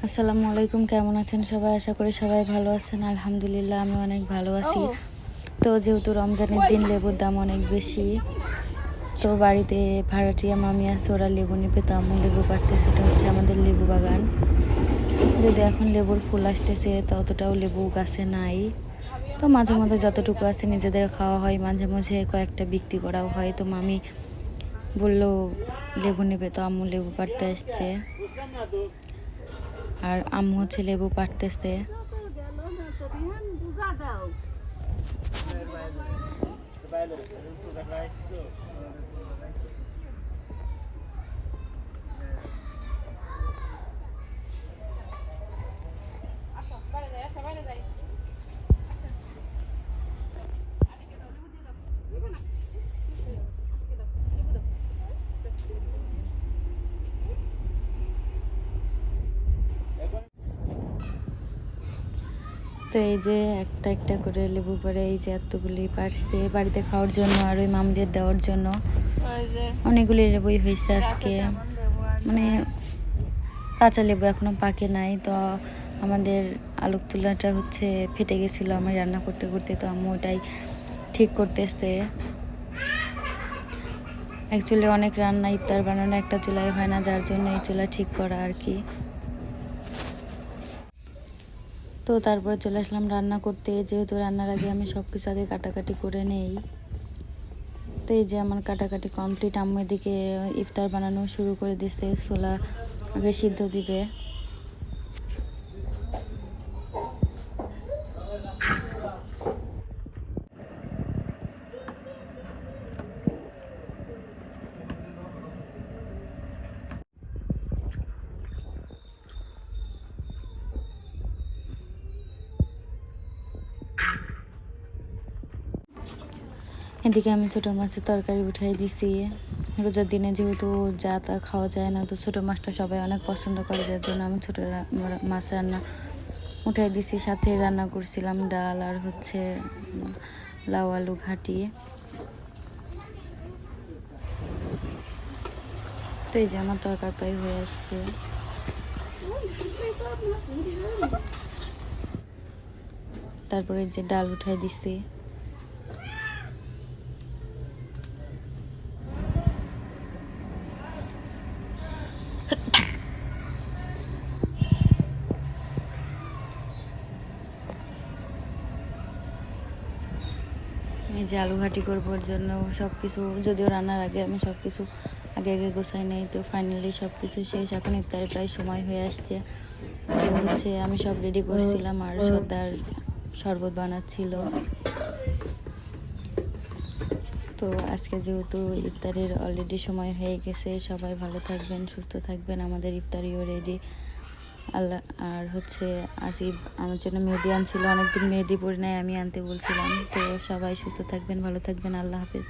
আসসালামু আলাইকুম, কেমন আছেন সবাই? আশা করি সবাই ভালো আছেন। আলহামদুলিল্লাহ আমি অনেক ভালো আছি। তো যেহেতু রমজানের দিন লেবুর দাম অনেক বেশি, তো বাড়িতে ভাড়াটিয়া মামি আছে, ওরা লেবু নিবে, তো আম্মু লেবু পাড়তেছে। এটা হচ্ছে আমাদের লেবু বাগান। যদি এখন লেবুর ফুল আসতেছে ততটাও লেবু গাছে নাই, তো মাঝে মধ্যে যতটুকু আছে নিজেদের খাওয়া হয়, মাঝে মাঝে কয়েকটা বিক্রি করাও হয়। তো মামি বললো লেবু নেবে, তো আম্মু লেবু পাড়তে আসছে আর আম্মু হচ্ছে লেবু পাড়তেছে। তো এই যে একটা একটা করে লেবু পরে এই যে এতগুলি পারছে বাড়িতে খাওয়ার জন্য আর ওই মামদের দেওয়ার জন্য। অনেকগুলি লেবুই হয়েছে আজকে, মানে কাঁচা লেবু এখনো পাকে নাই। তো আমাদের আলোক চুলাটা হচ্ছে ফেটে গেছিলো আমি রান্না করতে করতে, তো আম্মু ওটাই ঠিক করতেছে। অ্যাকচুয়ালি অনেক রান্না ইফতার বানানো একটা চুলায় হয় না, যার জন্য এই চুলা ঠিক করা আর কি। তো তারপরে চলে আসলাম রান্না করতে, যেহেতু রান্নার আগে আমি সব কিছু আগে কাটাকাটি করে নেই। তো এই যে আমার কাটাকাটি কমপ্লিট, আম্মু এদিকে ইফতার বানানো শুরু করে দিছে, ছোলা আগে সিদ্ধ দিবে। এদিকে আমি ছোটো মাছের তরকারি উঠাই দিছি। রোজার দিনে যেহেতু যা তা খাওয়া যায় না, তো ছোটো মাছটা সবাই অনেক পছন্দ করে, যার জন্য আমি ছোটো মাছ রান্না উঠাই দিছি। সাথে রান্না করছিলাম ডাল আর হচ্ছে লাউ আলু ঘাটি। তো এই যে আমার তরকার প্রায় হয়ে আসছে। তারপরে যে ডাল উঠাই দিছি। এই যে আলু ঘাটি করবার জন্য সব কিছু, যদিও রান্নার আগে আমি সব কিছু আগে আগে গোছাই নেই, তো ফাইনালি সব কিছু শেষ। এখন ইফতারের প্রায় সময় হয়ে আসছে, তো হচ্ছে আমি সব রেডি করছিলাম আর সর্দার শরবত বানাচ্ছিল। তো আজকে যেহেতু ইফতারের অলরেডি সময় হয়ে গেছে, সবাই ভালো থাকবেন, সুস্থ থাকবেন। আমাদের ইফতারিও রেডি। আল্লাহ আর হচ্ছে আসিফ আমার জন্য মেহেদি আনছিল, অনেকদিন মেহেদি পরে নাই, আমি আনতে বলছিলাম। তো সবাই সুস্থ থাকবেন, ভালো থাকবেন, আল্লাহ হাফেজ।